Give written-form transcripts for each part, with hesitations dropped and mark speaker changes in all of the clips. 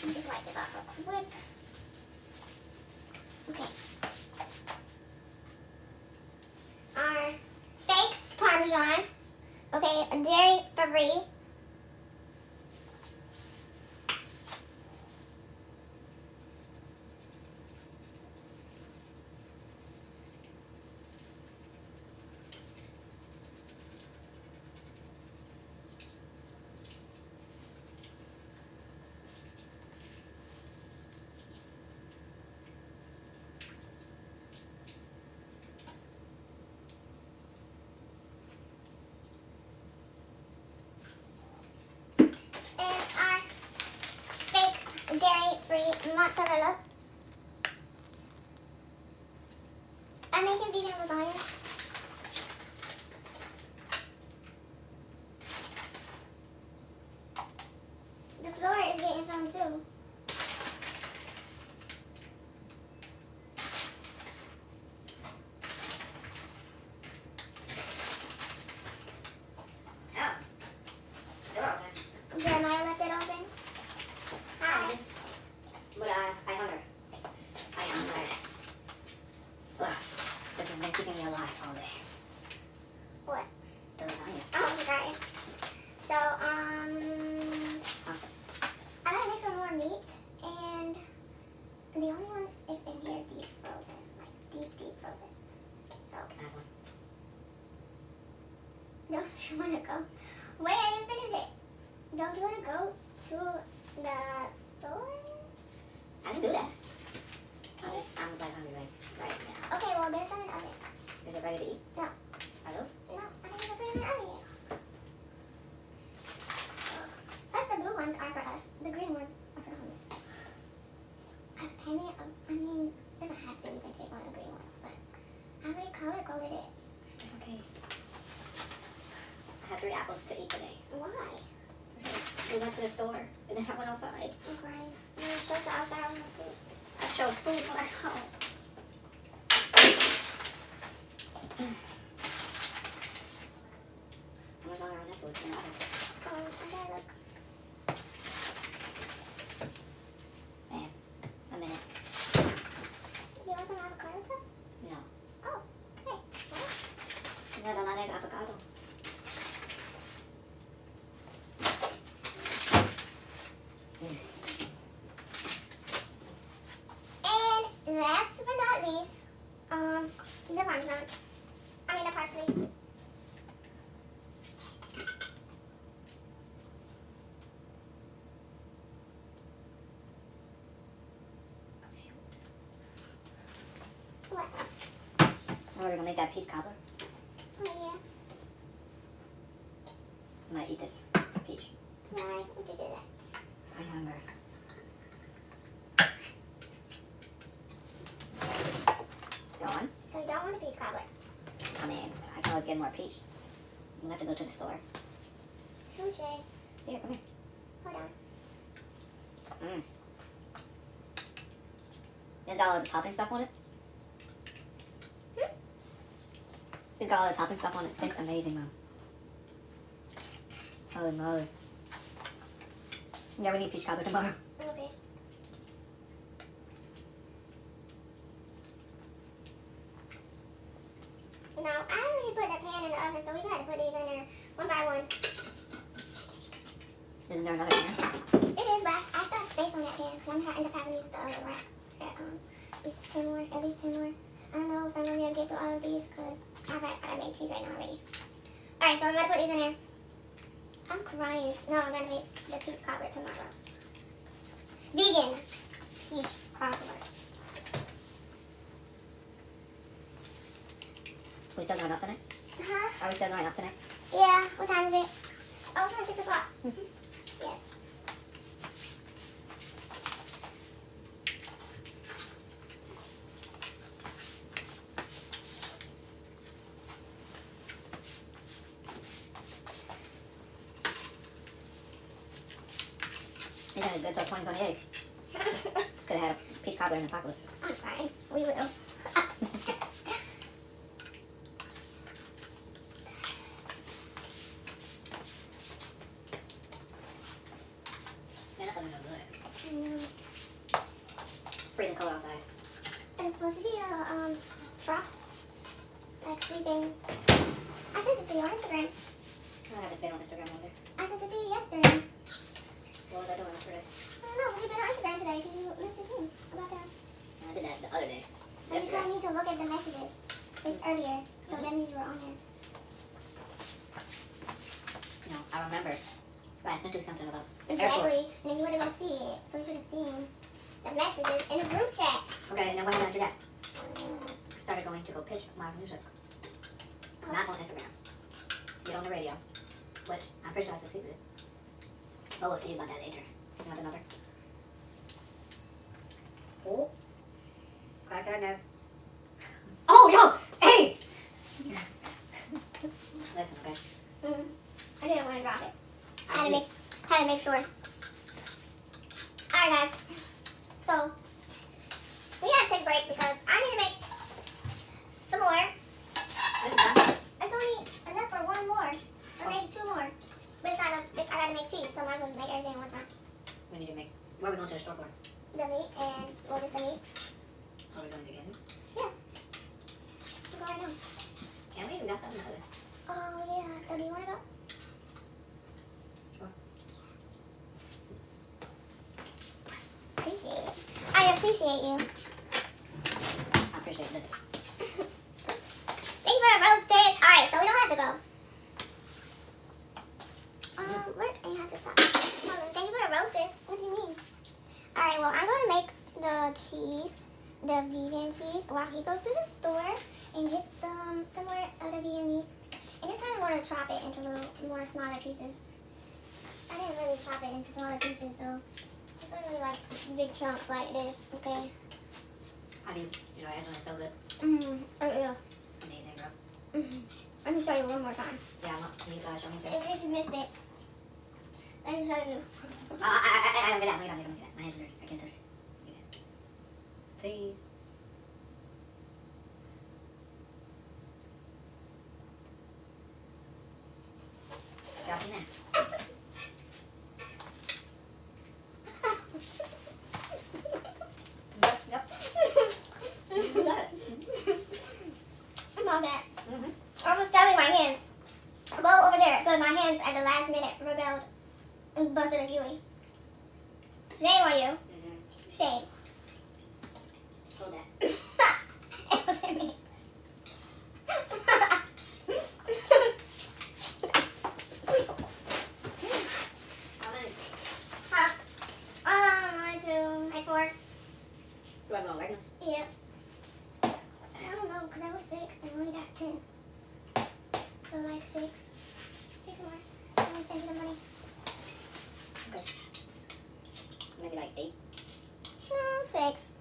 Speaker 1: Let me just wipe this off real quick. Okay. Our fake Parmesan. Okay, dairy free. Dairy-free mozzarella. I'm making vegan lasagna. The floor is getting some too. Jeremiah left it open. Hi.
Speaker 2: But I hunger. I hunger. Ugh. This has been keeping me alive all day.
Speaker 1: What?
Speaker 2: The lasagna.
Speaker 1: Oh, okay. So, I gotta make some more meat, and the only one is in here deep frozen, like deep frozen. So,
Speaker 2: Can I have one?
Speaker 1: don't you wanna go? Wait, I didn't finish it. Don't you wanna go to the store?
Speaker 2: I can do that. I'm like hungry right now.
Speaker 1: Okay, well, there's some in the oven.
Speaker 2: Is it ready to eat?
Speaker 1: No.
Speaker 2: Are those?
Speaker 1: No, I think they're put in the oven yet. Plus, the blue ones are for us. The green ones are for the homeless. I mean, it doesn't have to. You can take one of the green ones, but I already color coded it.
Speaker 2: It's okay. I had 3 apples to eat today.
Speaker 1: Why?
Speaker 2: Because we went to the store and then I went outside.
Speaker 1: Okay. You chose to outside on the food.
Speaker 2: I chose food when I home. How much longer on that food? You know,
Speaker 1: Okay, look.
Speaker 2: man, a minute.
Speaker 1: You want some avocado toast?
Speaker 2: No.
Speaker 1: Oh, okay. Well,
Speaker 2: No, no, avocado.
Speaker 1: and last but not least, the Parmesan. I mean the parsley. What?
Speaker 2: We're gonna make that peach cobbler.
Speaker 1: Oh yeah.
Speaker 2: I'm gonna eat this peach.
Speaker 1: Why would you do that?
Speaker 2: I hunger. Go on.
Speaker 1: So you don't want a peach cobbler?
Speaker 2: I mean, I can always get more peach. We'll have to go to the store.
Speaker 1: Touche.
Speaker 2: Here, come here.
Speaker 1: Hold on.
Speaker 2: It's got all the topping stuff on it. It's got all the topping stuff on it. It's amazing, Mom. Holy moly. Yeah, we need peach cobbler tomorrow.
Speaker 1: Okay. Now, I already put the pan in the oven, so we gotta put these in there one by one.
Speaker 2: Isn't there another pan?
Speaker 1: It is, but I still have space on that pan because I'm gonna end up having to use the other rack. At least 10 more. I don't know if I'm gonna be able to get through all of these because I made cheese right now already. Alright, so I'm gonna put these in there. I'm crying. No, I'm gonna make the peach cobbler tomorrow. Vegan peach cobbler.
Speaker 2: We still going up tonight?
Speaker 1: Huh?
Speaker 2: Are we still going up tonight?
Speaker 1: Yeah. What time is it? Oh, it's 6 o'clock. Yes.
Speaker 2: You're gonna good till 2028. Could have had a peach cobbler in the apocalypse.
Speaker 1: I'm crying. We will.
Speaker 2: Man, that doesn't look good.
Speaker 1: I know.
Speaker 2: cold outside.
Speaker 1: It's supposed to be a frost, like sleeping. I sent it to you on Instagram.
Speaker 2: I haven't been on Instagram all day.
Speaker 1: I sent it to you yesterday.
Speaker 2: What was I doing yesterday?
Speaker 1: I don't know, but you've been on Instagram today because you messaged me about that.
Speaker 2: I did that the other day.
Speaker 1: And you told me to look at the messages this earlier, so that means you were on there.
Speaker 2: No, I remember. But I sent you something about
Speaker 1: Exactly. And then you went to go see it, so you should have seen the messages in the group chat.
Speaker 2: Okay, now when did I do that? I started going to go pitch my music. Not on Instagram. To get on the radio. Which I'm pretty sure I succeeded. But we'll see about that later. You want another? Oh. Got that now. Oh, yo! Hey! Listen, okay?
Speaker 1: I didn't want to drop it. I had to make sure. Alright guys. So we had to take a break because I need to make some more.
Speaker 2: This is done.
Speaker 1: It's only enough for one more. Or maybe two more. But it's not enough. I gotta make cheese, so I might as well make everything at one time.
Speaker 2: We need to make. Where are we going to the store for?
Speaker 1: The meat and just the meat.
Speaker 2: Are we going together?
Speaker 1: Yeah. We'll go right now.
Speaker 2: Can we? We got something together.
Speaker 1: Oh yeah. So do you wanna go?
Speaker 2: Sure.
Speaker 1: Appreciate it. I appreciate you.
Speaker 2: I appreciate this.
Speaker 1: Thank you for the roses. Alright, so we don't have to go. Where? You have to stop. Thank you for the roses. What do you mean? Alright, well, I'm going to make the cheese, the vegan cheese, while he goes to the store and gets some more of the vegan meat. And this time I want to chop it into little more smaller pieces. I didn't really chop it into smaller pieces, so it's not really like big chunks like this, okay?
Speaker 2: How do you? You know, Angela's so good.
Speaker 1: Yeah.
Speaker 2: It's amazing, bro.
Speaker 1: Let me show you one more time.
Speaker 2: Yeah, I want. Can you show me too?
Speaker 1: In case you missed it. Let me show you.
Speaker 2: I don't get that. No, you don't get that. My hands are dirty. I can't touch it. You get it. Please. Y'all seen that? Yep. You got it.
Speaker 1: My bad. I was telling my hands. Go over there, because my hands at the last minute rebelled and busted a Dewey. Shame on you. Shame.
Speaker 2: Hold that.
Speaker 1: It wasn't me.
Speaker 2: How many?
Speaker 1: One, two, like four.
Speaker 2: Do I go on Wegmans?
Speaker 1: Yep. I don't know, because I was 6 and I only got 10. So like 6. 6 more. Let me send you the money.
Speaker 2: Okay. Maybe like 8.
Speaker 1: No, 6.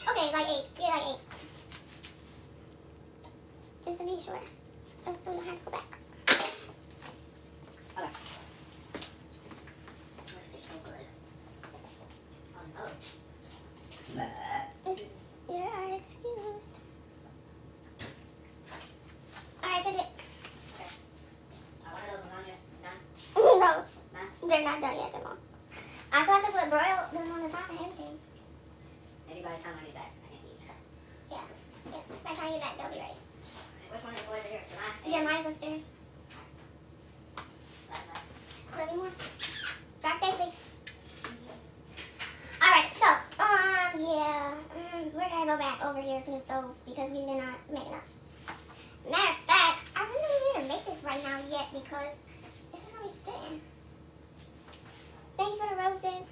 Speaker 1: Okay, like 8. Yeah, like 8. Just to be sure. So you don't have to go back.
Speaker 2: Okay. This is so good. Oh no.
Speaker 1: You are excused. Alright, send it.
Speaker 2: Okay. One of those lasagnas done?
Speaker 1: No,
Speaker 2: Nah?
Speaker 1: they're not done yet, they're not. I still have to put broil them on the top and everything.
Speaker 2: Maybe by the time I get back, I can eat.
Speaker 1: Yeah. Yes. By the time you get back, they'll be ready.
Speaker 2: Which one of the boys are here? Tonight?
Speaker 1: Yeah, mine's upstairs.
Speaker 2: Last night.
Speaker 1: Love you more. Drive safely. Alright, so, yeah. We're gonna go back over here to the stove because we did not make enough. Matter of fact, I really don't need to make this right now yet because it's just gonna be sitting. Thank you for the roses.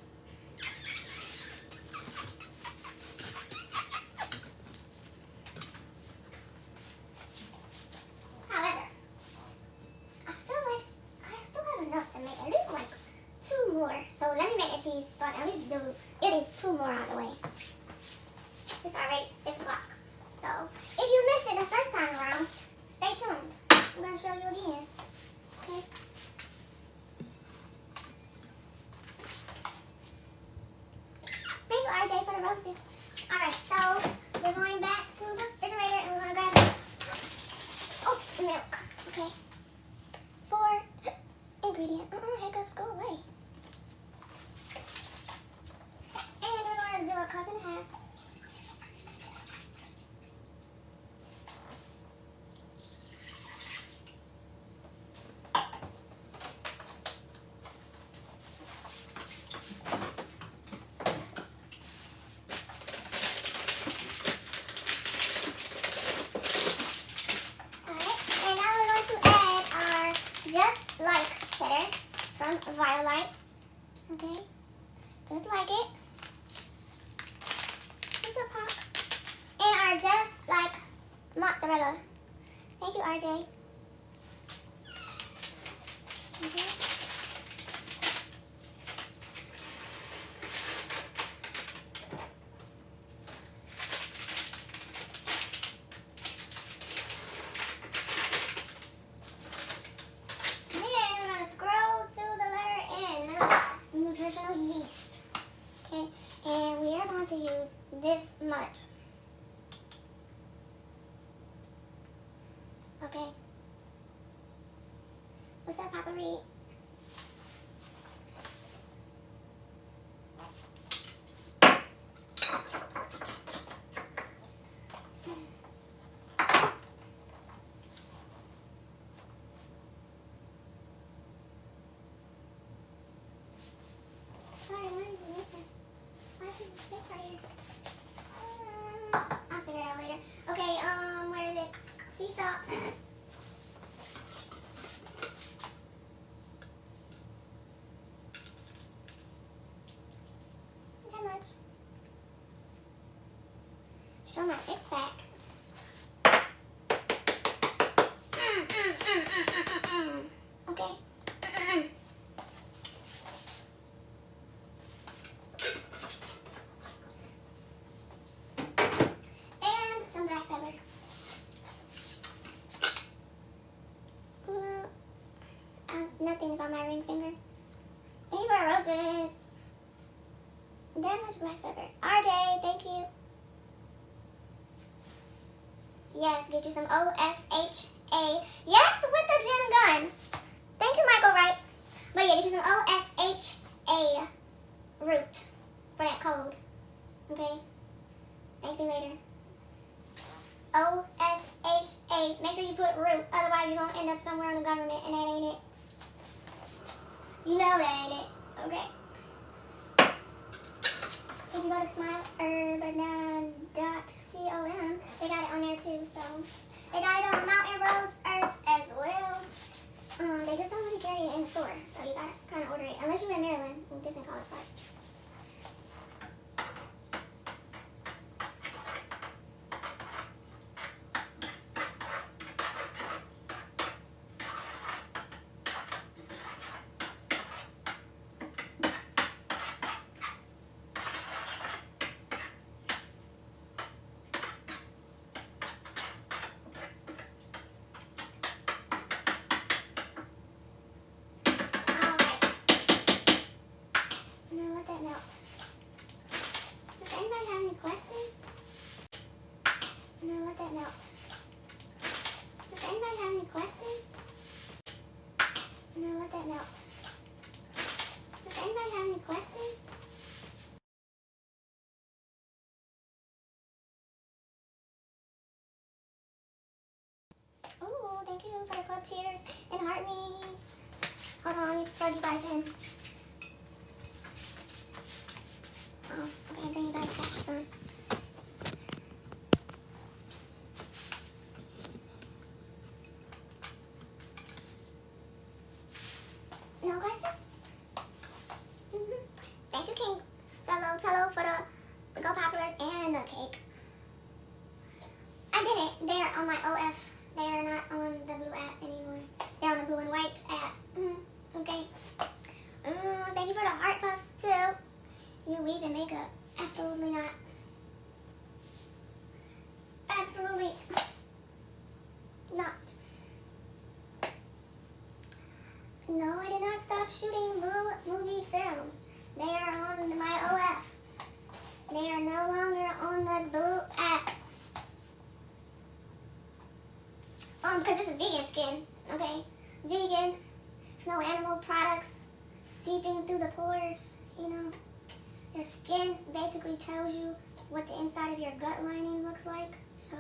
Speaker 1: However, I feel like I still have enough to make at least like 2 more. So let me make a cheese so I can at least get these 2 more out of the way. It's already 6 o'clock. So if you missed it the first time around, stay tuned. I'm going to show you again. Okay? Thank you, RJ, for the roses. Alright, so we're going back to the refrigerator and we're going to grab oat milk. Okay. 4 ingredients. Hiccups, go away. And we're going to do a cup and a half. Just like cheddar from Violet. Okay? Just like it. Just a pop. And our just like mozzarella. Thank you, RJ. Okay. Nutritional yeast. Okay, and we are going to use this much. Okay. What's up, Papa Reed? Sorry, why is it missing? Why is it the space right here? I'll figure it out later. Okay, where is it? Sea salt. How much? Show my 6-pack. Okay. Black pepper. Nothing's on my ring finger. Thank you for roses. That much black pepper. RJ, thank you. Yes, get you some OSHA. Yes, with the gym gun. Thank you, Michael Wright. But yeah, get you some OSHA root for that code. Okay? Thank you later. OSHA. Make sure you put root, otherwise you're going to end up somewhere in the government, and that ain't it. You know that ain't it. Okay. If you go to smileherb.com, they got it on there too, so. They got it on Mountain Roads Earths as well. They just don't really carry it in the store, so you got to kind of order it. Unless you're in Maryland, this in College Park. Ooh, thank you for the club cheers and heart me's. Hold on, let me plug you guys in. Oh, okay, bring you guys back this one. No questions? Thank you, King Cello, for the Go Poplars and the cake. I did it. They're on my OF. They are not on the blue app anymore. They're on the blue and white app. Okay. Thank you for the heart puffs too. You weave and makeup. Absolutely not. Absolutely not. No, I did not stop shooting blue movie films. They are on my OF. They are no longer on the blue app. Because this is vegan skin. vegan. There's no animal products seeping through the pores, you know. Your skin basically tells you what the inside of your gut lining looks like. So,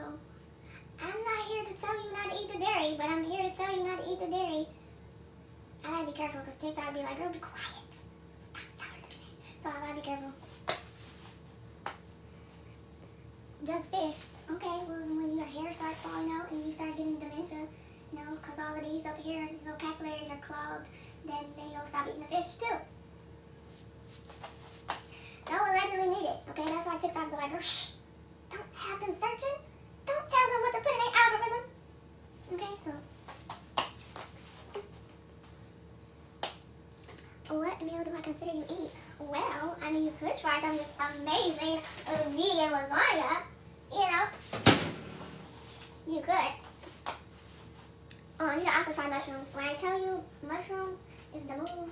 Speaker 1: I'm not here to tell you not to eat the dairy, but I'm here to tell you not to eat the dairy. I gotta be careful because TikTok be like, girl, be quiet. Stop telling them that. So I gotta be careful. Just fish. Okay, well, when your hair starts falling out and you start getting dementia, you know, because all of these up here, these little capillaries are clogged, then you'll stop eating the fish too. No allegedly needed. Okay, that's why TikTok be like, oh, shh, don't have them searching. Don't tell them what to put in their algorithm. Okay, so. What meal do I consider you eat? Well, I mean, you could try some of this amazing vegan lasagna. You know, you could. You can also try mushrooms. When I tell you mushrooms is the move,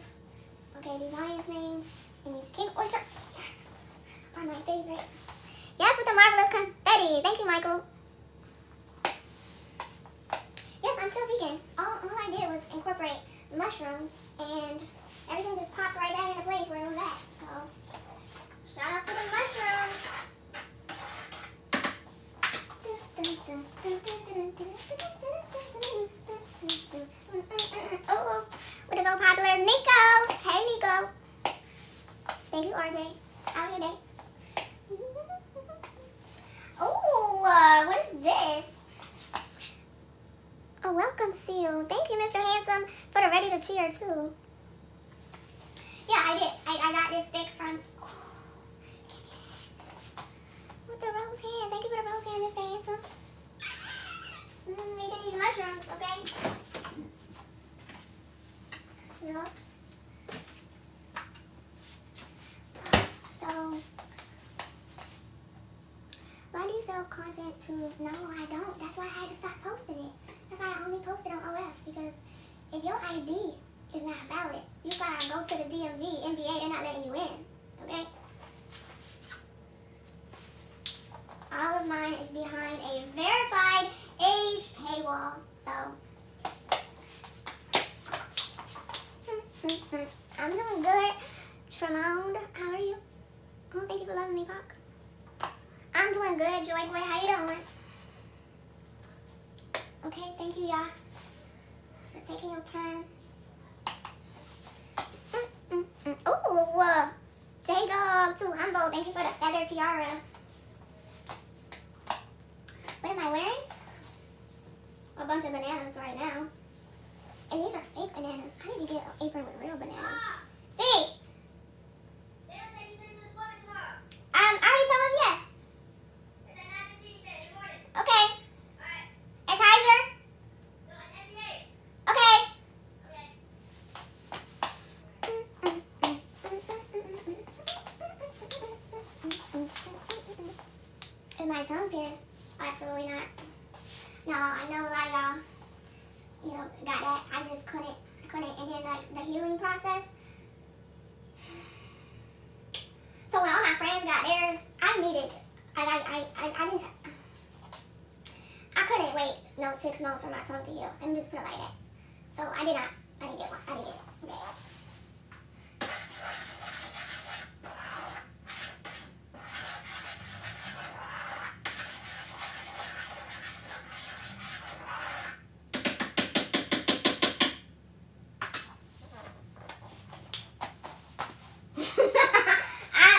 Speaker 1: okay, these lion's manes and these king oyster are my favorite. Yes, with the marvelous confetti. Thank you, Michael. Yes, I'm still vegan. All I did was incorporate mushrooms and everything just popped right back into place where it was at. So, shout out to the mushrooms. Oh, way to go, popular Nico. Hey, Nico. Thank you, RJ. How was your day? Oh, what is this? A welcome seal. Thank you, Mr. Handsome, for the ready to cheer, too. Yeah, I did. I got this stick from... with the rose hand. Thank you for the rose hand, Mr. Handsome. Making these mushrooms, okay? So, why do you sell content to... No, I don't. That's why I had to stop posting it. That's why I only posted on OF, because if your ID is not valid, you gotta go to the DMV, NBA, they're not letting you in, okay? All of mine is behind a verified age paywall, so... I'm doing good. Tremond, how are you? Oh, thank you for loving me, Pac. I'm doing good, Joy Boy. How you doing? Okay, thank you, y'all, for taking your time. Oh, J-Dog, too humble. Thank you for the feather tiara. What am I wearing? A bunch of bananas right now. And these are fake bananas. I need to get an apron with real bananas. See? I already told him yes. Okay. At Kaiser? Okay. Is my tongue pierced? Absolutely not. No, I know a lot of y'all, you know, got that. I just couldn't. And then, like, the healing process. So when all my friends got theirs, I needed, I didn't, I couldn't wait, no, 6 months for my tongue to heal. Let me just put it like that. So I didn't get one. I didn't get it. Okay.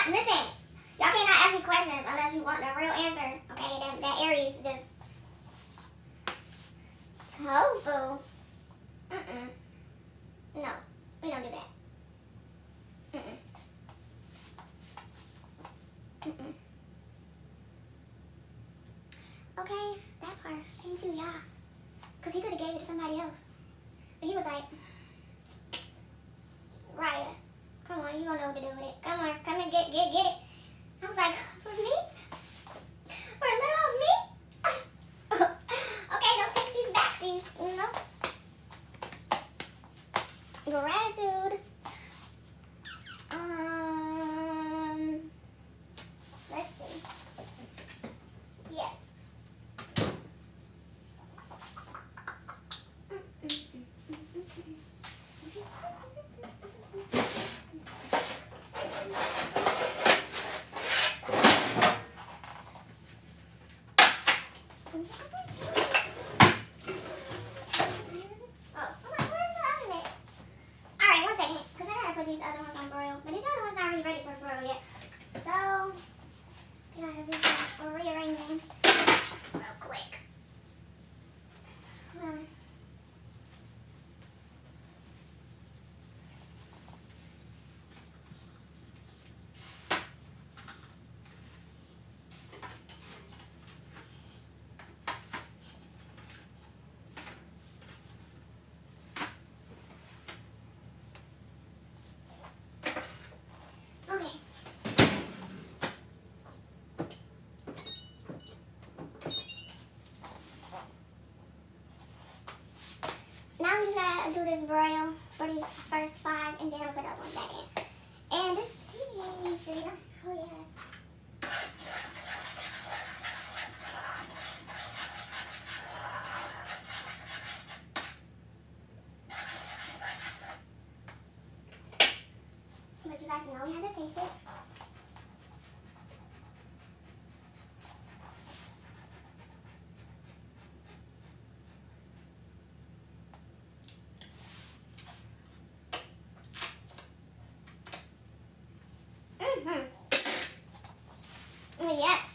Speaker 1: Listen, y'all cannot ask me questions unless you want the real answer. Okay, that Aries just tofu. No, we don't do that. Okay, that part. Thank you, yeah. Cause he could have gave it to somebody else, but he was like, Riah, come on, you don't know what to do with it. Come on, come and get it. I was like, for me? For a little of me? Okay, don't take these backsies, you know? Gratitude. Let's see. Yes. this broil for these first 5, and then I'll put the other one back in. And this cheese, really nice. Oh yes. But you guys know we have to taste it. Yes.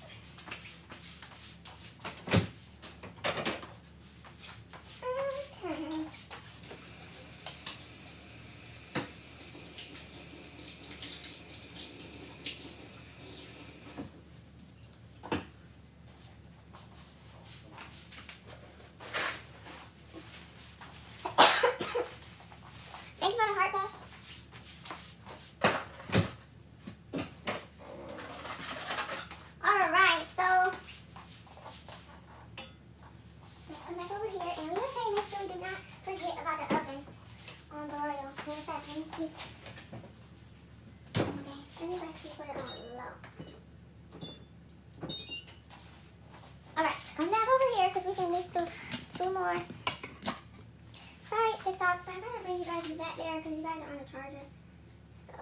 Speaker 1: Thank you for the heart puffs. Alright, so let's come back over here and we're okay. Make sure we do not forget about the oven on broil. Matter of fact, let me see. Okay, let me actually put it on low. Alright, come back over here because we can at least do 2 more. Sorry, TikTok, but I gotta bring you guys back there because you guys are on the charger. So,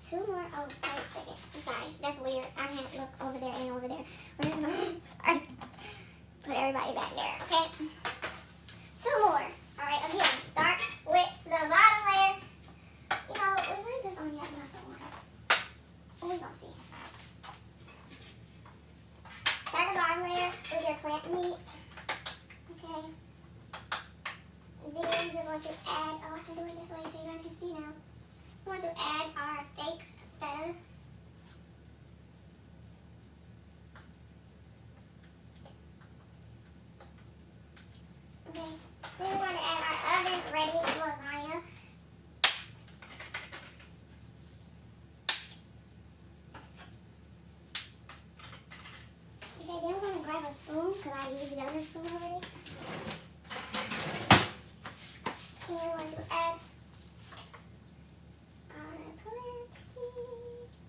Speaker 1: 2 more. Oh, wait a second. I'm sorry. That's weird. I can't look over there and over there. Where's my... Sorry. Put everybody back there, okay? 2 more. Alright, again, start with the bottom layer. You know, we might just only have enough for 1. Oh, we gonna see. Start the bottom layer with your plant meat. Okay. Then we're going to add, oh, I can do it this way so you guys can see now. We're going to add our fake feta. Okay. Then we're going to add our oven ready lasagna. Okay, then we're going to grab a spoon because I used the other spoon already. And we're going to add our plant cheese.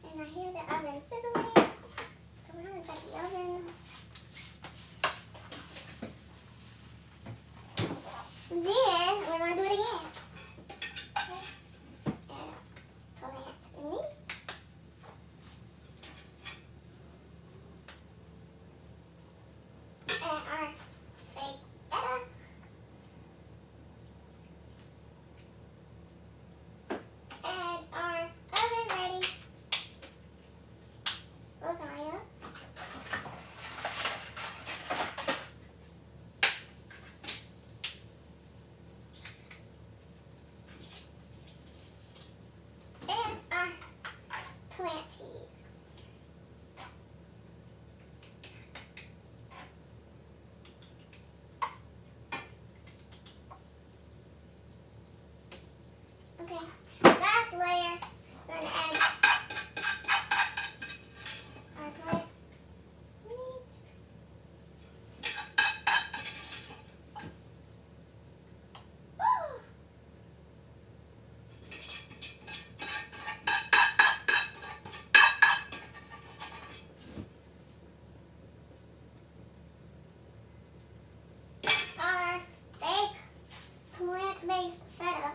Speaker 1: And I hear the oven sizzling, so we're going to check the oven. Then we're going to do it again. Okay. Add plant meat. Add our fake feta. Add our oven ready lasagna. And our plant cheese. Okay, last layer, we're going to add our plant meat. Woo! Our fake plant-based feta.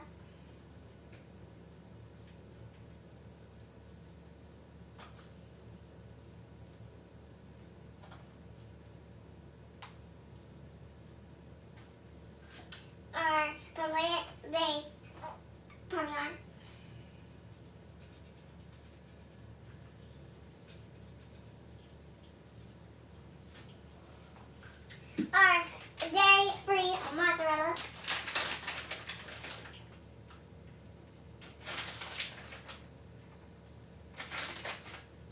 Speaker 1: Our plant-based Parmesan. Our dairy-free mozzarella.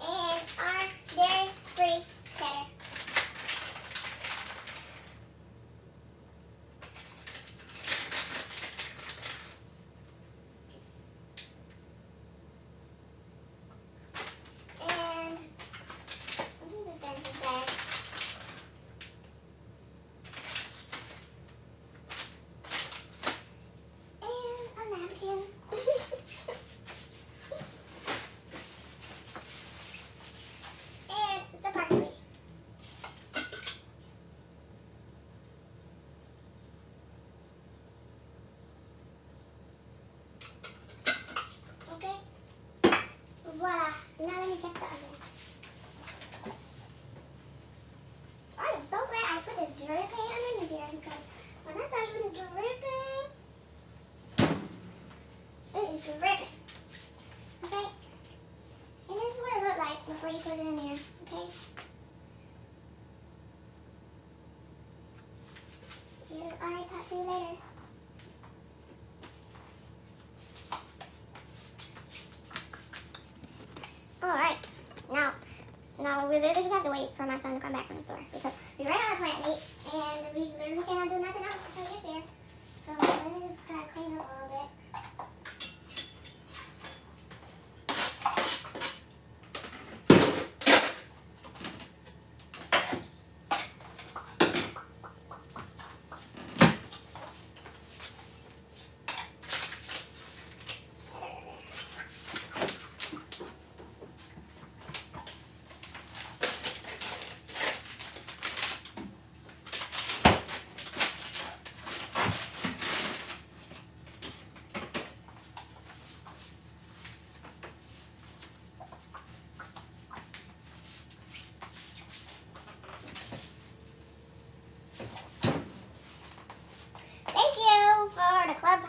Speaker 1: And our dairy-free cheddar. you later. Alright. Now we literally just have to wait for my son to come back from the store because we ran out of plant meat and we literally cannot do nothing else until he gets here. So let me just try to clean up a little bit. The club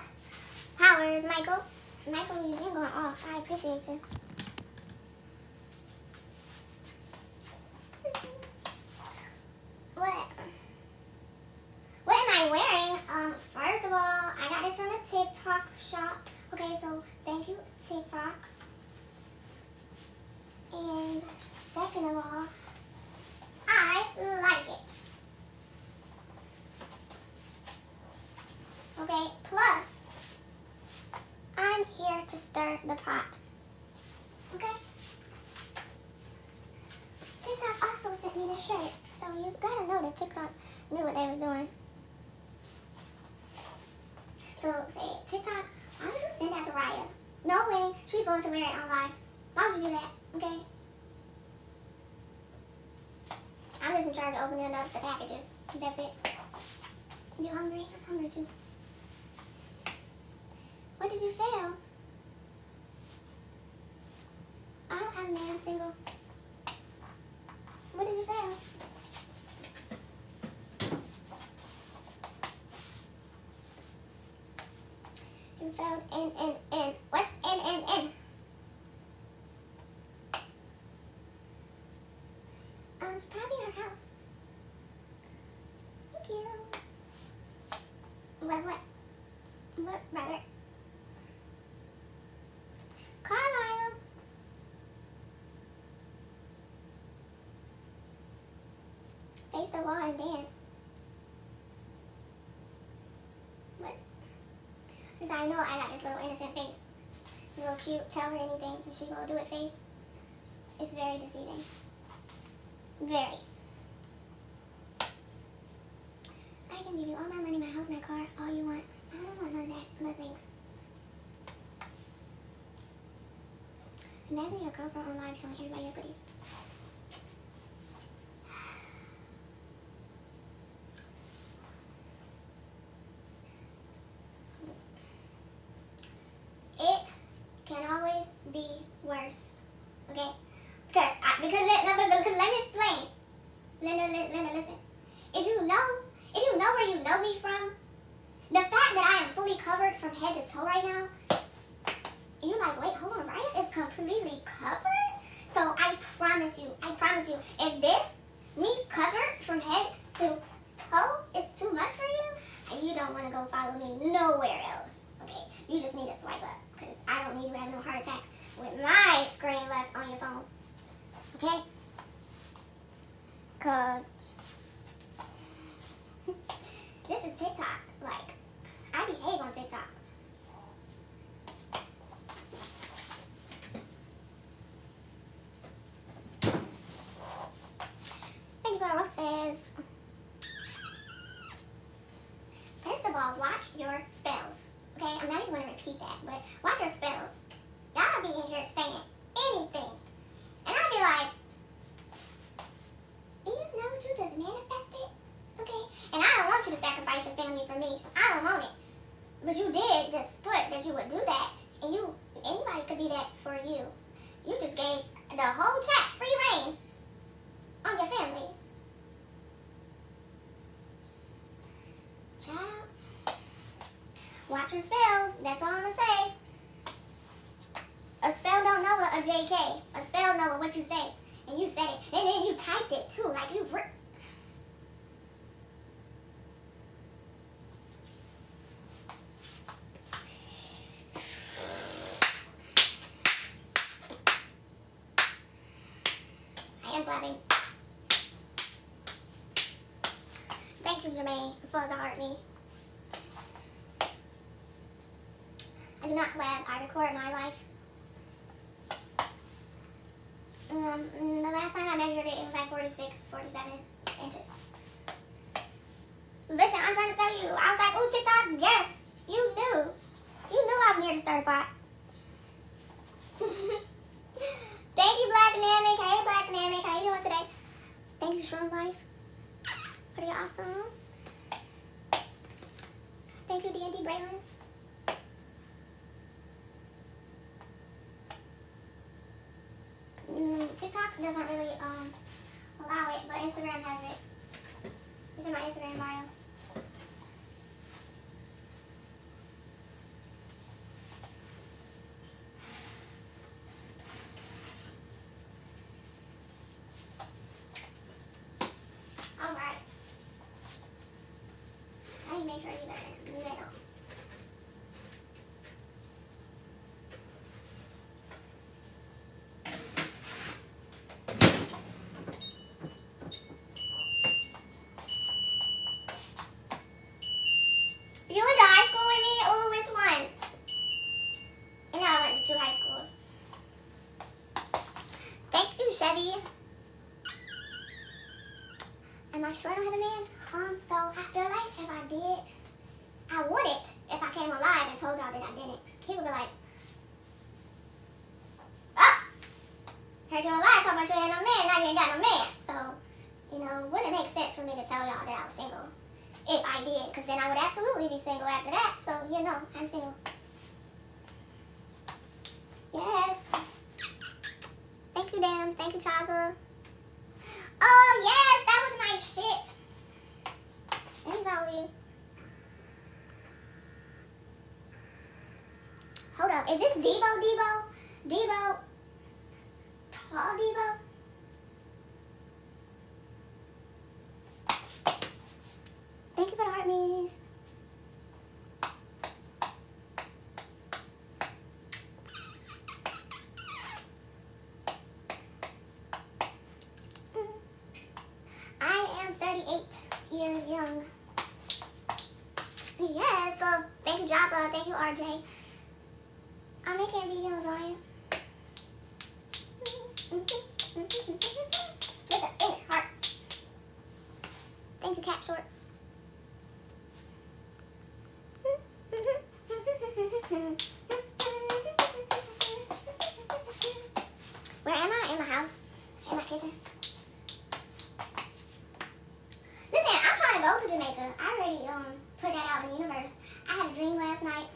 Speaker 1: powers, Michael. Michael, you've been going off. I appreciate you. What am I wearing? First of all, I got this from the TikTok shop. Okay, so thank you, TikTok. And second of all, I like it. Okay, plus, I'm here to stir the pot. Okay? TikTok also sent me this shirt, so you've got to know that TikTok knew what they was doing. So, say, TikTok, why would you send that to Riah? Knowing she's going to wear it on live. Why would you do that? Okay? I'm just in charge of opening up the packages. That's it. You hungry? I'm hungry too. What did you fail? I don't have a man, I'm single. What did you fail? You failed N. What's N? It's probably her house. Thank you. What, Robert? Carlisle. Face the wall and dance. What? Because I know I got this little innocent face. This little cute, tell her anything and she will do it face. It's very deceiving. Very. I can give you all my money, my house, my car, all you want. I don't want none of that, but thanks. Imagine your girlfriend on live showing everybody your goodies. It can always be worse. Okay? Because let me explain. Listen. If you know where you know me from, the fact that I am fully covered from head to toe right now, and you're like, wait, hold on, Riah is completely covered? So I promise you, if this, me covered from head to toe is too much for you, you don't want to go follow me nowhere else. Okay? You just need to swipe up, because I don't need you to have no heart attack with my screen left on your phone. Okay? Because this is TikTok. Like, I behave on TikTok. Thank you, Carl says. First of all, watch your spells. Okay? I'm not even going to repeat that, but watch your spells. Y'all be in here saying anything. And I'll be like, do you know what you just manifested? Okay? And I don't want you to sacrifice your family for me. I don't want it. But you did just put that you would do that. And anybody could be that for you. You just gave the whole chat free reign on your family. Child. Watch your spells. That's all I'm going to say. A spell don't know a JK. A spell know what you say. And you said it. And then you typed it too. Like you... Thank you, Jermaine, for the heart me. I do not collab. I record my life. The last time I measured it, it was like 46, 47 inches. Listen, I'm trying to tell you. I was like, ooh, TikTok, yes. You knew. You knew I'm here to start a pot. Thank you, Black Dynamic. Hey, Black Dynamic. How you doing today? Thank you, Shroom Life, for the awesomes. Thank you, D&D Braylon. TikTok doesn't really allow it, but Instagram has it. It's in my Instagram bio. Alright. I need to make sure these are in the middle. You went to high school with me? Oh, which one? And now I went to 2 high schools. Thank you, Chevy. Am I sure I don't have a man? So I feel like if I did, I wouldn't if I came alive and told y'all that I didn't. People be like, oh, heard you alive talking about you ain't no man, now you ain't got no man. So, you know, wouldn't it make sense for me to tell y'all that I was single? If I did, because then I would absolutely be single after that. So, you know, I'm single. Yes. Thank you, Dams. Thank you, Chaza. Oh, yes, that was my shit. Let me follow you. Hold up. Is this Debo? Debo? Tall Debo? Thank you for the heart me's. I am 38 years young. Yes, so thank you, Jabba. Thank you, RJ. I'm making vegan lasagna. With the hearts. Thank you, Cat Shorts. Where am I? In my house. In my kitchen. Listen, I'm trying to go to Jamaica. I already put that out in the universe. I had a dream last night,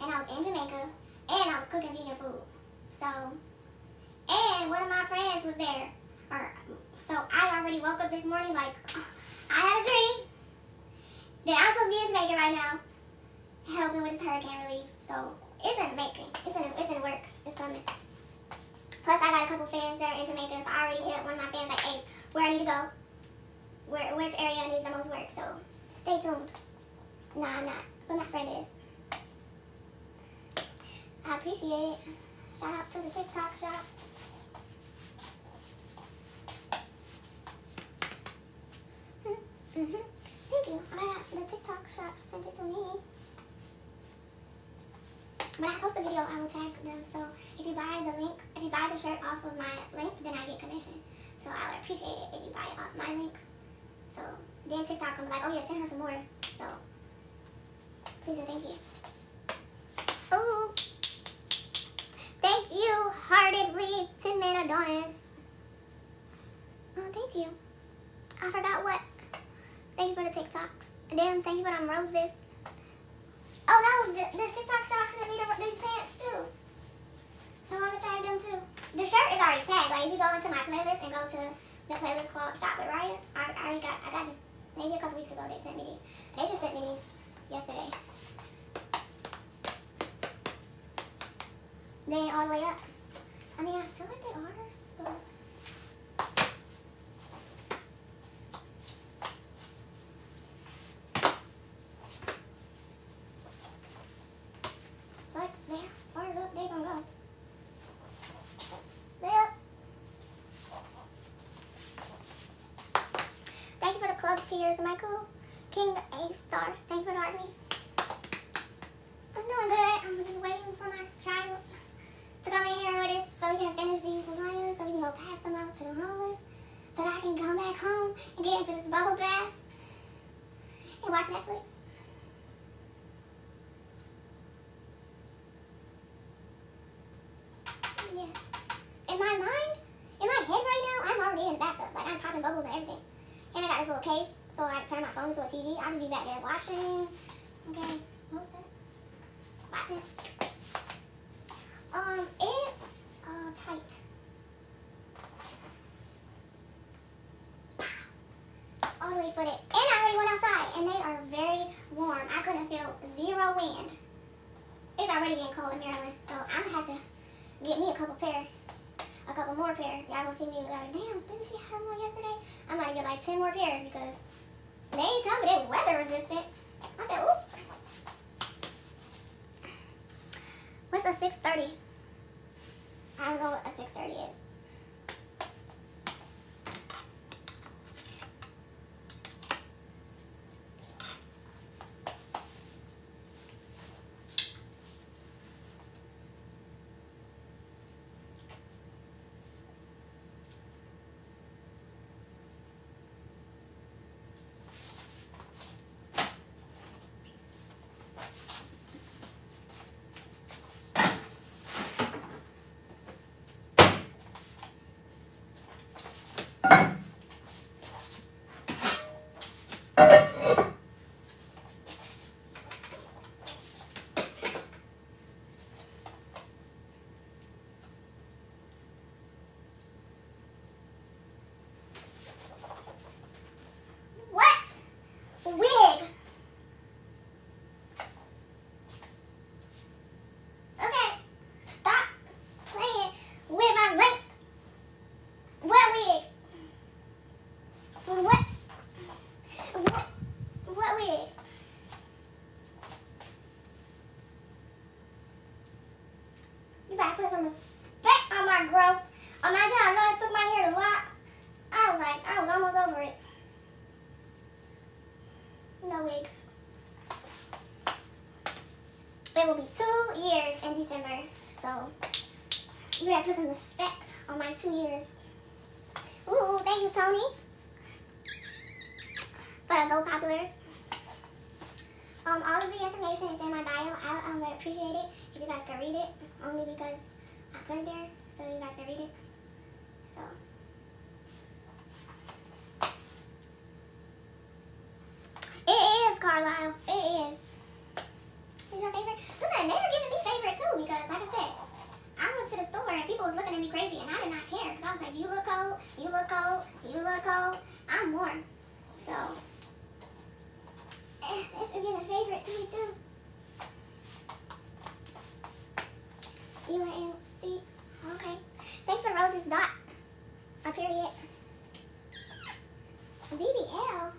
Speaker 1: and I was in Jamaica, and I was cooking vegan food. So, and one of my friends was there. So I already woke up this morning like, I had a dream that I'm supposed to be in Jamaica right now, helping with this hurricane relief. So it's in the making. It's in the works. It's coming. Plus, I got a couple fans that are in Jamaica, so I already hit up one of my fans like, hey, where I need to go, which area needs the most work. So stay tuned. No, I'm not, but my friend is. I appreciate it. Shout out to the TikTok shop. Thank you. The TikTok shop sent it to me. When I post a video, I will tag them. So if you buy the link, if you buy the shirt off of my link, then I get commission. So I would appreciate it if you buy it off my link. So then TikTok will be like, oh yeah, send her some more. So please and thank you. Oh, thank you, heartedly, Tin Man Adonis. Oh, thank you. I forgot what. Thank you for the TikToks. Damn, thank you for them roses. Oh no, the TikTok shop should need these pants too. So I'm gonna tag them too. The shirt is already tagged. Like if you go into my playlist and go to the playlist called Shop with Riah, I got it maybe a couple weeks ago. They sent me these. They just sent me these yesterday. They ain't all the way up. I mean, I feel like they are, but like they're as far as up they gonna go. They up. Thank you for the club cheers, Michael. King A Star, thank you for the heart me. I'm doing good. I'm just waiting for my child to come in here with us so we can finish these lasagnas so we can go pass them out to the homeless so that I can come back home and get into this bubble bath and watch Netflix. Yes. In my mind, in my head right now, I'm already in the bathtub. Like, I'm popping bubbles and everything. And I got this little case so I can turn my phone into a TV. I'll just be back there watching. Okay. What's that? Watching. It's tight. All the way footed. And I already went outside and they are very warm. I couldn't feel zero wind. It's already getting cold in Maryland, so I'm gonna have to get me a couple more pair. Y'all gonna see me like, damn, didn't she have one yesterday? I'm gonna get like 10 more pairs because they ain't tell me they was weather resistant. I said, oop. What's a 630? I don't know what a 630 is. Wig. Okay. Stop playing with my length. What wig? What wig? You better put some respect on my growth. Oh my God, I know it took my hair to lock. I was almost over it. No wigs. It will be 2 years in December, so you better put some respect on my 2 years. Ooh, thank you, Tony, for the Go Populars. All of the information is in my bio. I would appreciate it if you guys could read it, only because I put it there, so you guys can read it. So. It is, Carlisle. It is. Is your favorite? Listen, they were giving me favorite too because, like I said, I went to the store and people was looking at me crazy and I did not care because I was like, you look cold, you look cold, you look cold. I'm warm. So, this is getting a favorite to me too. UNC. Okay. Thanks for Rose's dot. A period. BBL.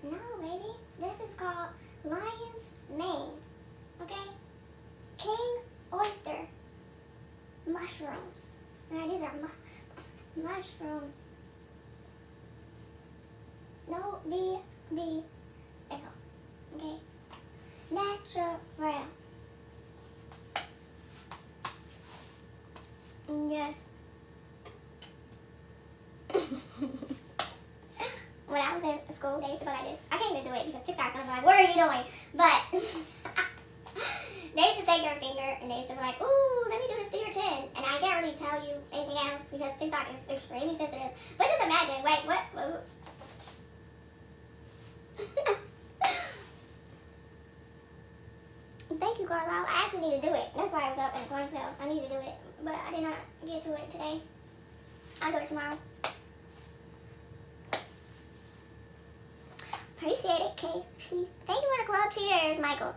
Speaker 1: No, baby. This is called Lion's Mane. Okay? King Oyster. Mushrooms. Now, these are mushrooms. No BBL. Okay? Natural. Yes. When I was in school, they used to go like this. I can't even do it because TikTok was like, what are you doing? But they used to take your finger and they used to be like, ooh, let me do this to your chin. And I can't really tell you anything else because TikTok is extremely sensitive. But just imagine, wait, what? Thank you, Carlisle. I actually need to do it. That's why I was up in the ponytail. I need to do it. But I did not get to it today. I'll do it tomorrow. Appreciate it, Kate. Thank you for the club. Cheers, Michael.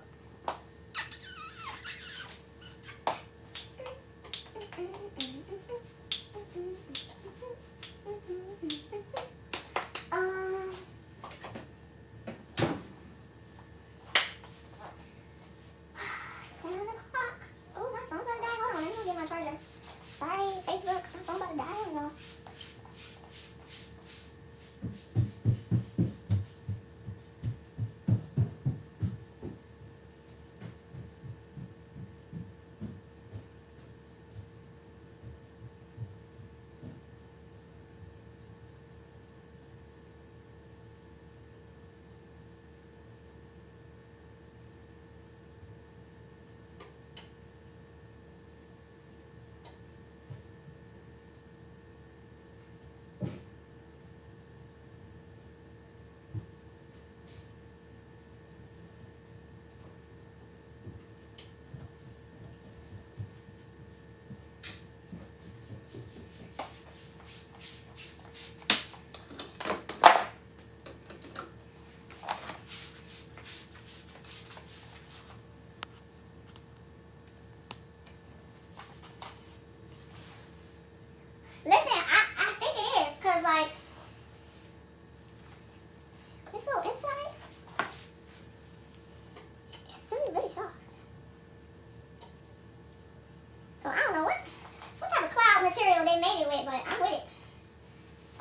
Speaker 1: they made it with, but I'm with it.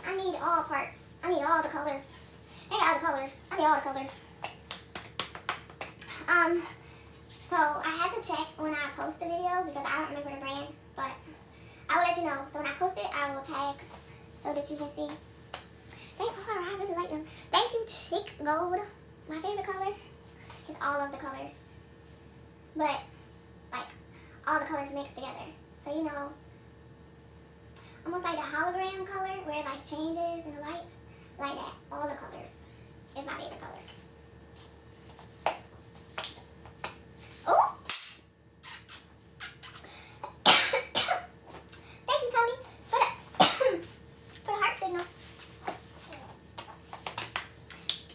Speaker 1: I need all parts. I need all the colors. I got all the colors. I need all the colors. So I have to check when I post the video because I don't remember the brand, but I will let you know. So when I post it, I will tag so that you can see. They are. I really like them. Thank you, Chic Gold. My favorite color is all of the colors, but like all the colors mixed together. So you know, almost like the hologram color where it like changes in the light, like that. All the colors is my favorite color. Oh! Thank you, Tony, for the heart signal.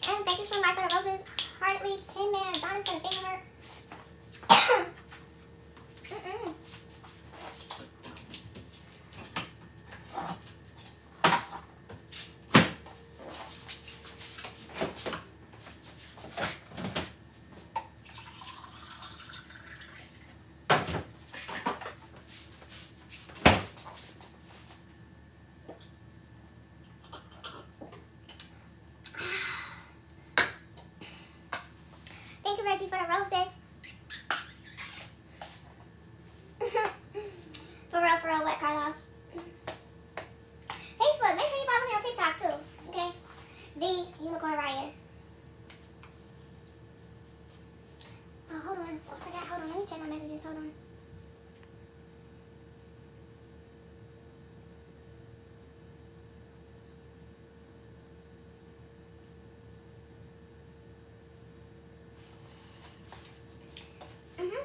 Speaker 1: And thank you for Life for the Roses. Heartedly, Tin Man, Adonis for the finger heart. Thank you, Reggie, for the roses. For real, what, Carla? Facebook, make sure you follow me on TikTok too, okay? The Unicorn Riah. Oh, hold on. I forgot. Hold on. Let me check my messages. Hold on.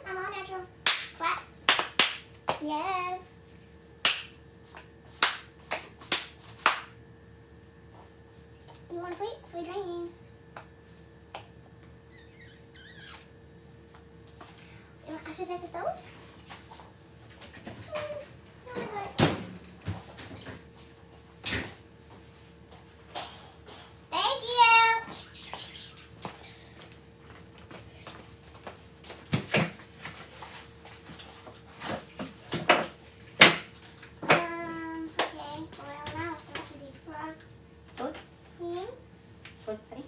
Speaker 1: I'm all natural. Clap. Yes. You want to sleep? Sweet dreams. I should check the stove. No, we're good. Thank you. Okay. Well, now it's going to defrost.
Speaker 2: Food?
Speaker 1: Hmm?
Speaker 2: Food ready?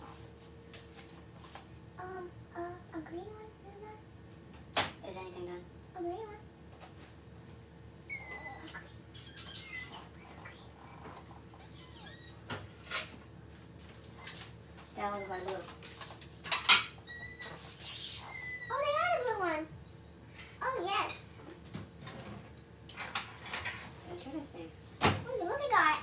Speaker 1: A green one? Isn't that?
Speaker 2: Is anything done?
Speaker 1: A green one?
Speaker 2: That one looks like blue.
Speaker 1: Oh, they are the blue ones. Oh, yes.
Speaker 2: Interesting.
Speaker 1: What you look at God?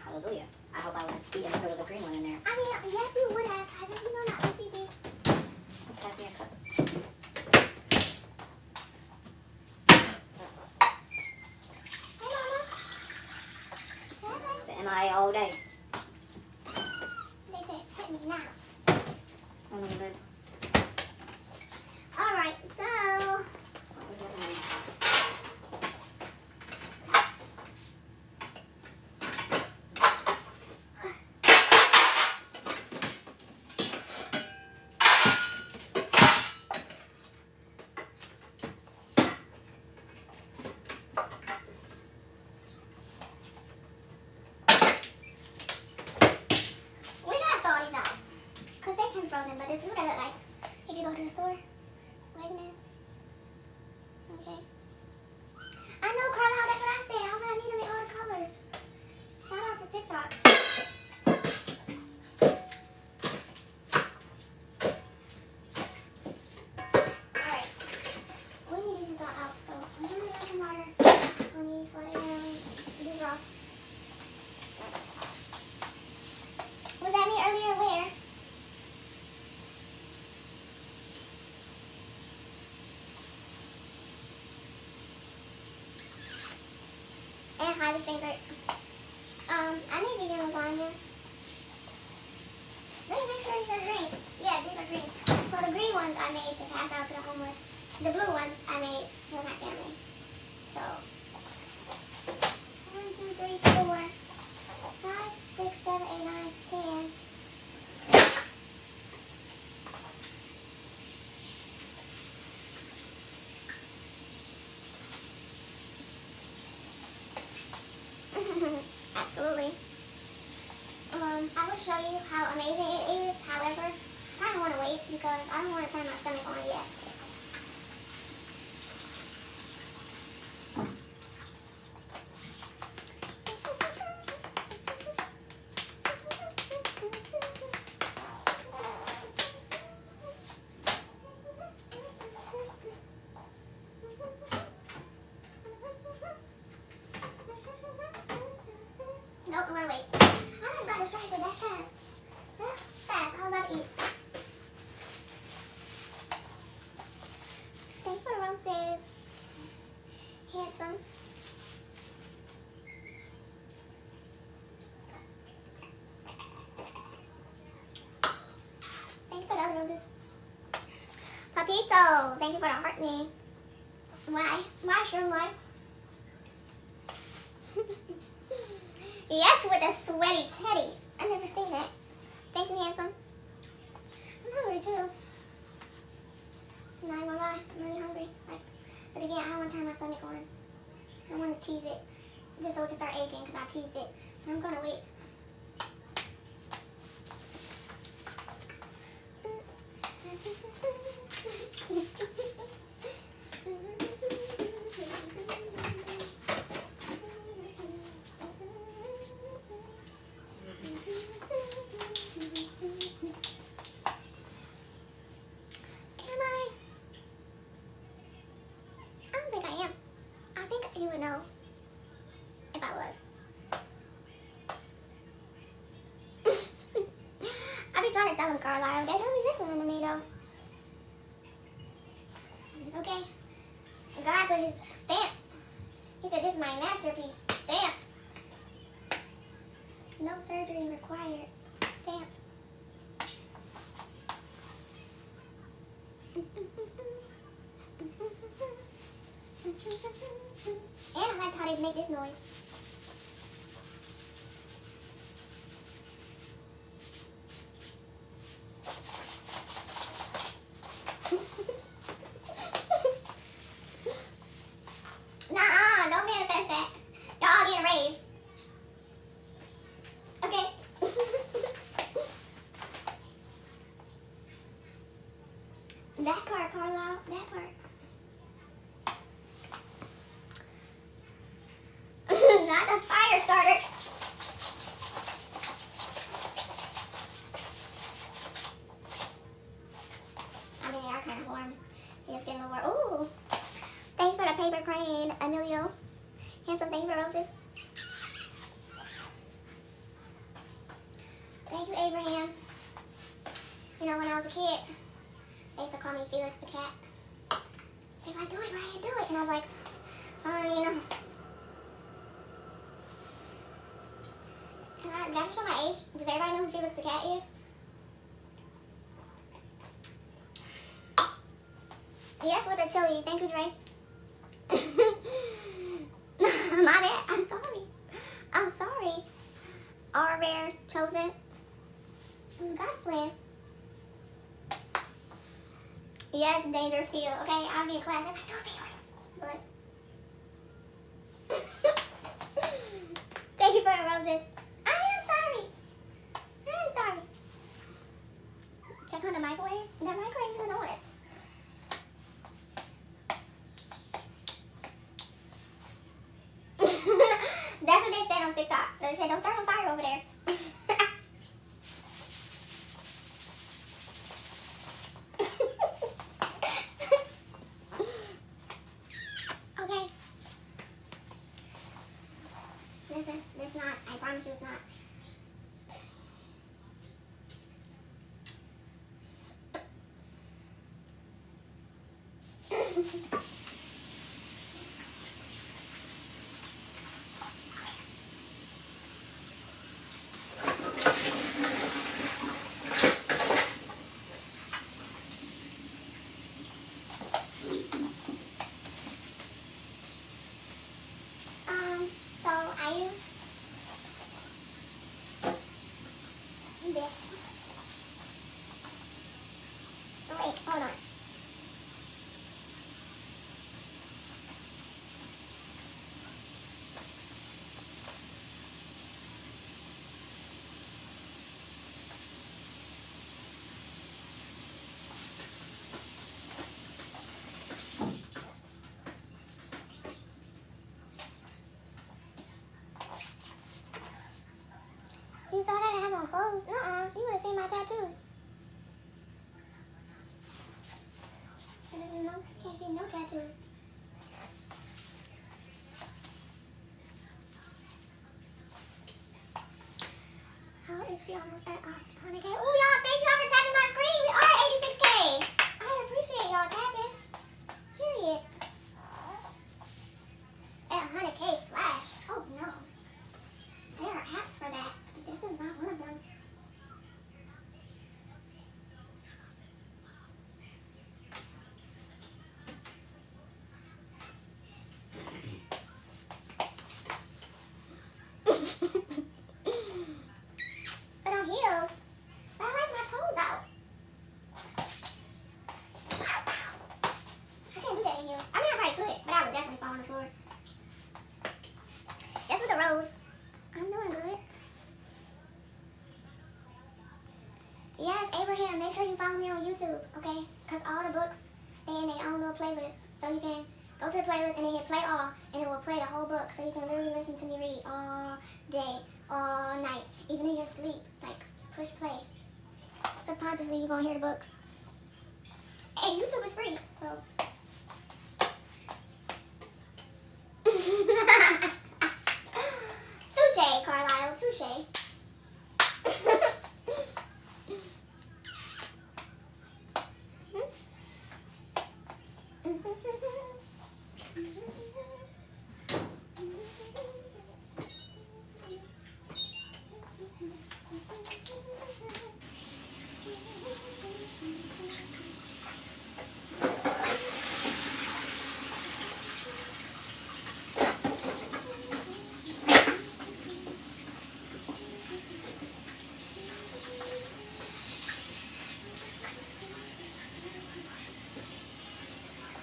Speaker 2: Hallelujah. I hope I would eat it if there was a green one in there.
Speaker 1: I mean, yes, you would have. I just, not OCD.
Speaker 2: Pass me a cup.
Speaker 1: Hey, Mama. Hey,
Speaker 2: The MIA all day.
Speaker 1: they said, hit me now.
Speaker 2: Oh, no, good.
Speaker 1: All right, so
Speaker 2: What do we have tonight?
Speaker 1: we gotta thaw these out because they can frozen. But this is what they look like if you go to the store. Wegmans. Okay. I know, Carla. That's what I said. I was like, I need them in all the colors. Shout out to TikTok. All right. We need these to thaw out, so I'm gonna add some water on these so they defrost. Was that me earlier? Where? And highly favorite. I made vegan lasagna. Let me make sure these are green. Yeah, these are green. So the green ones I made to pass out to the homeless. The blue ones I made for my family. So 1, 2, 3, 4, 5, 6, 7, 8, 9, 10. to show you how amazing it is. However, I don't want to wait because I don't want to turn my stomach on yet. Nope, I'm gonna wait. I just got distracted that fast. That fast. I was about to eat. Thank you for the roses. Handsome. Thank you for the other roses. Papito, thank you for the heart me. Why? Why, sure, why? Yes, with a sweaty teddy. I've never seen that. Thank you, handsome. I'm hungry too. Not gonna lie, I'm really hungry. Like, but again, I don't want to turn my stomach on. I want to tease it just so it can start aching because I teased it. So I'm gonna wait. You would know if I was. I be trying to tell him, Carlisle. They don't be listening to me though. Okay. God put his stamp. He said, "This is my masterpiece." Stamped. No surgery required. Stamp. And I like how they make this noise. Nuh-uh, don't manifest that. Y'all get a raise. Okay. That part, Carlisle. That part. Not the fire starter. I mean, they are kind of warm. It's getting a little warm. Ooh. Thank you for the paper crane, Emilio. Handsome, thank you for roses. Thank you, Abraham. You know, when I was a kid, they used to call me Felix the cat. They were like, "Do it, Riah, do it." And I was like, you know. Did I show my age? Does everybody know who Felix the cat is? Yes, with a chili. Thank you, Dre. My bad. I'm sorry. I'm sorry. Our rare chosen. It was God's plan. Yes, Dangerfield. Okay, I'll be in class. I'm like, "Do feelings." But thank you for the roses. I am sorry. Check on the microwave. The microwave isn't on it. That's what they said on TikTok. They said, "Don't start on fire over there." Okay. Listen, it's not. I promise you it's not. So I use this. Oh, wait, hold on. clothes. Nuh-uh. You would have seen my tattoos. Can't see no tattoos. How is she almost at 100K? Oh, y'all, thank y'all for tapping my screen. We are at 86K. I appreciate y'all tapping. Period. At 100K flash. Oh, no. There are apps for that. This is not one of them. But on heels, but I like my toes out. I can't do that in heels. I mean, I probably could, but I would definitely fall on the floor. That's with the rose. I'm doing good. Yes, Abraham, make sure you follow me on YouTube, okay? Because all the books, they in their own little playlist. So you can go to the playlist and then hit play all, and it will play the whole book. So you can literally listen to me read all day, all night, even in your sleep. Like, push play. Subconsciously, you're going to hear the books. And YouTube is free, so. Touche, Carlisle, touche.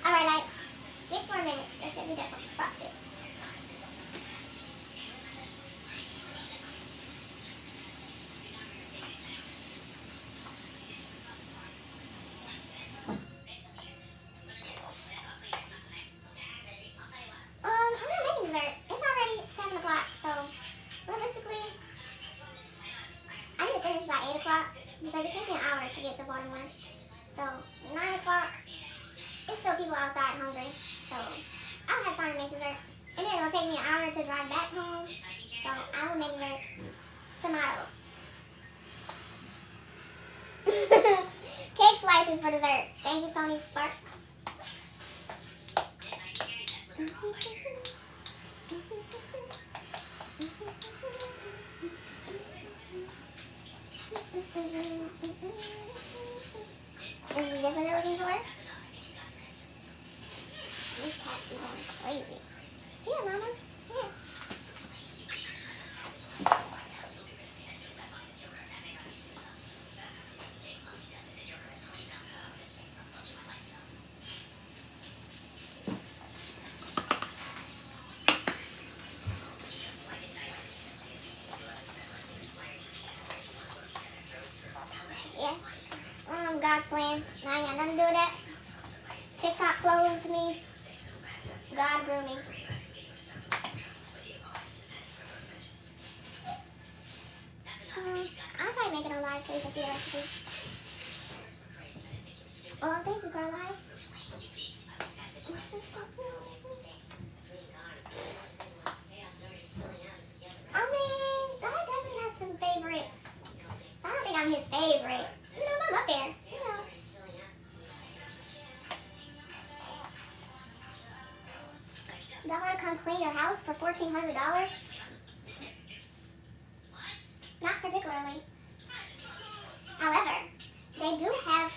Speaker 1: Alright, like 6 more minutes. That should be there for frosted. I'm not making dessert. It's already 7 o'clock, so realistically, I need to finish by 8 o'clock because it takes me an hour to get to Baltimore. So 9 o'clock, it's still people outside hungry, so I don't have time to make dessert. And then it'll take me an hour to drive back home, so I will make dessert tomorrow. Cake slices for dessert. Thank you, Tony Sparks. Is this what you're looking for? These cats are going crazy. Here, mamas. Here. Yes. God's plan. I ain't got nothing to do with that. TikTok closed me. God grew me. I'll probably make it on live so you can see the recipe. Oh, thank you, Carlisle. I mean, God definitely has some favorites. So I don't think I'm his favorite. You know, I'm up there. You know. Do I want to come clean your house for $1,400? Not particularly. However, they do have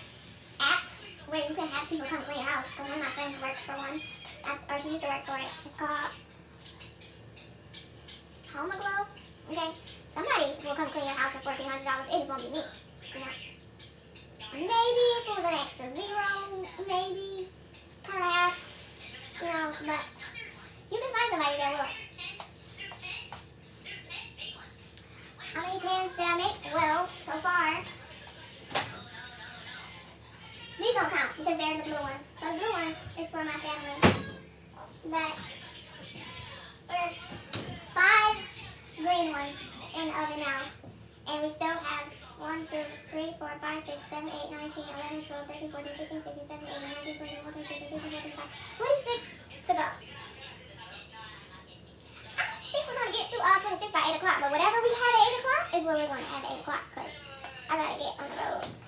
Speaker 1: apps where you can have people come clean your house. Because one of my friends works for one, or she used to work for it. It's called Home Glow. Okay, somebody will come clean your house for $1,400. It just won't be me. You know. Maybe if it was an extra zero, maybe, perhaps, you know, but you can find somebody that will. How many pans did I make? Well, so far, these don't count because they're the blue ones. So the blue ones is for my family. But there's 5 green ones in the oven now. And we still have 1, 2, 3, 4, 5, 6, 7, 8, 9, 10, 11, 12, 13, 14, 15, 16, 17, 18, 19, 20, 21, 22, 23, 24, 25, 26 to go. I think we're going to get through all 26 by 8 o'clock, but whatever we have at 8 o'clock is where we're going to have at 8 o'clock because I got to get on the road.